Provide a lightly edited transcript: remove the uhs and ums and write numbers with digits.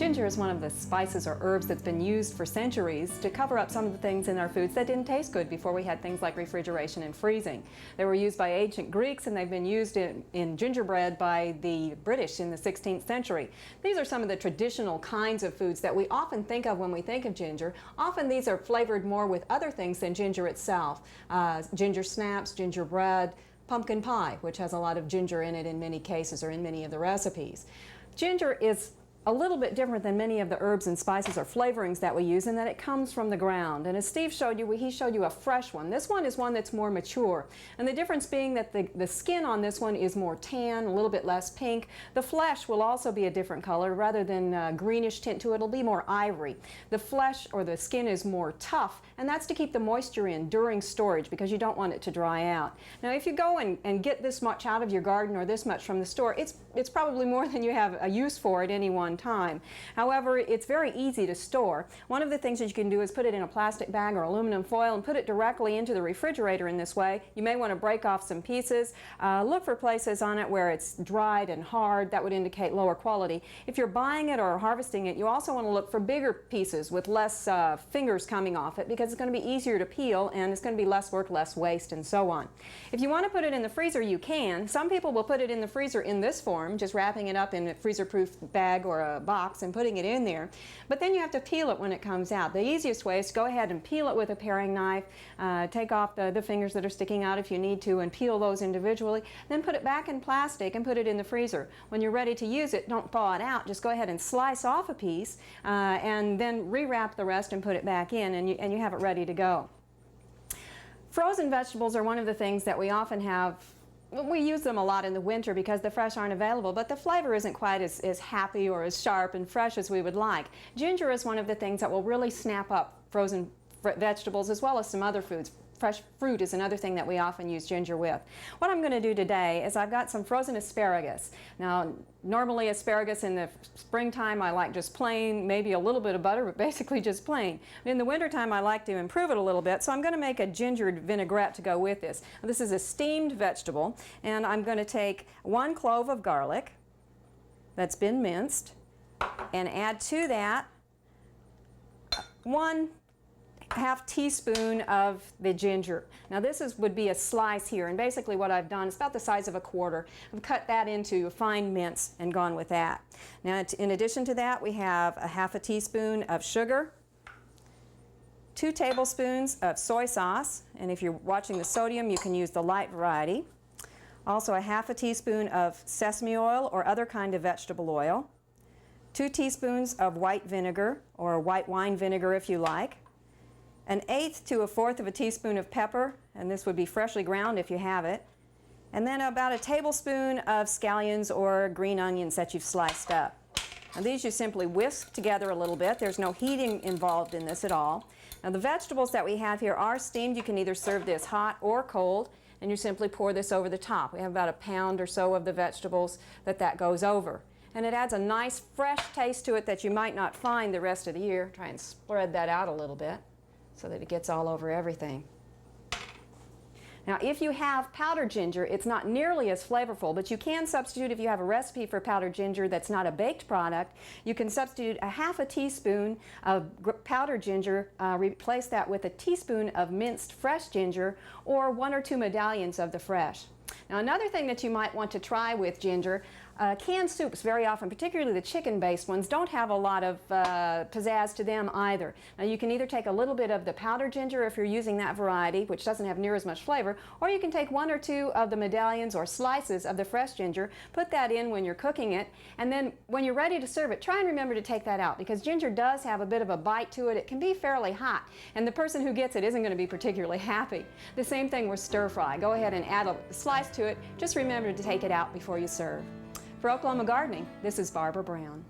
Ginger is one of the spices or herbs that's been used for centuries to cover up some of the things in our foods that didn't taste good before we had things like refrigeration and freezing. They were used by ancient Greeks, and they've been used in gingerbread by the British in the 16th century. These are some of the traditional kinds of foods that we often think of when we think of ginger. Often these are flavored more with other things than ginger itself. Ginger snaps, gingerbread, pumpkin pie, which has a lot of ginger in it in many cases or in many of the recipes. Ginger is a little bit different than many of the herbs and spices or flavorings that we use in that it comes from the ground. And as Steve showed you, he showed you a fresh one. This one is one that's more mature. And the difference being that the skin on this one is more tan, a little bit less pink. The flesh will also be a different color. Rather than greenish tint to it, it'll be more ivory. The flesh or the skin is more tough, and that's to keep the moisture in during storage because you don't want it to dry out. Now if you go and get this much out of your garden or this much from the store, it's probably more than you have a use for at any one time. However, it's very easy to store. One of the things that you can do is put it in a plastic bag or aluminum foil and put it directly into the refrigerator in this way. You may want to break off some pieces. Look for places on it where it's dried and hard. That would indicate lower quality. If you're buying it or harvesting it, you also want to look for bigger pieces with less fingers coming off it because it's going to be easier to peel and it's going to be less work, less waste, and so on. If you want to put it in the freezer, you can. Some people will put it in the freezer in this form, just wrapping it up in a freezer-proof bag or a box and putting it in there. But then you have to peel it when it comes out. The easiest way is to go ahead and peel it with a paring knife, take off the fingers that are sticking out if you need to, and peel those individually. Then put it back in plastic and put it in the freezer. When you're ready to use it, don't thaw it out. Just go ahead and slice off a piece and then rewrap the rest and put it back in, and you have it ready to go. Frozen vegetables are one of the things that we often have. We use them a lot in the winter because the fresh aren't available, but the flavor isn't quite as happy or as sharp and fresh as we would like. Ginger is one of the things that will really snap up frozen vegetables as well as some other foods. Fresh fruit is another thing that we often use ginger with. What I'm going to do today is I've got some frozen asparagus. Now, normally asparagus in the springtime I like just plain, maybe a little bit of butter, but basically just plain. In the wintertime I like to improve it a little bit, so I'm going to make a gingered vinaigrette to go with this. Now, this is a steamed vegetable, and I'm going to take 1 clove of garlic that's been minced and add to that 1/2 teaspoon of the ginger. Now this would be a slice here, and basically what I've done is about the size of a quarter. I've cut that into a fine mince and gone with that. Now in addition to that, we have 1/2 teaspoon of sugar, 2 tablespoons of soy sauce, and if you're watching the sodium you can use the light variety. Also 1/2 teaspoon of sesame oil or other kind of vegetable oil, 2 teaspoons of white vinegar or white wine vinegar if you like, 1/8 to 1/4 of a teaspoon of pepper, and this would be freshly ground if you have it, and then about a tablespoon of scallions or green onions that you've sliced up. Now these you simply whisk together a little bit. There's no heating involved in this at all. Now the vegetables that we have here are steamed. You can either serve this hot or cold, and you simply pour this over the top. We have about 1 pound or so of the vegetables that goes over. And it adds a nice fresh taste to it that you might not find the rest of the year. Try and spread that out a little bit so that it gets all over everything. Now if you have powdered ginger, it's not nearly as flavorful, but you can substitute, if you have a recipe for powdered ginger that's not a baked product, you can substitute 1/2 teaspoon of powdered ginger, replace that with a teaspoon of minced fresh ginger, or 1 or 2 medallions of the fresh. Now another thing that you might want to try with ginger, canned soups very often, particularly the chicken-based ones, don't have a lot of pizzazz to them either. Now you can either take a little bit of the powdered ginger if you're using that variety, which doesn't have near as much flavor, or you can take 1 or 2 of the medallions or slices of the fresh ginger, put that in when you're cooking it, and then when you're ready to serve it, try and remember to take that out because ginger does have a bit of a bite to it. It can be fairly hot, and the person who gets it isn't going to be particularly happy. The same thing with stir fry. Go ahead and add a slice to it. Just remember to take it out before you serve. For Oklahoma Gardening, this is Barbara Brown.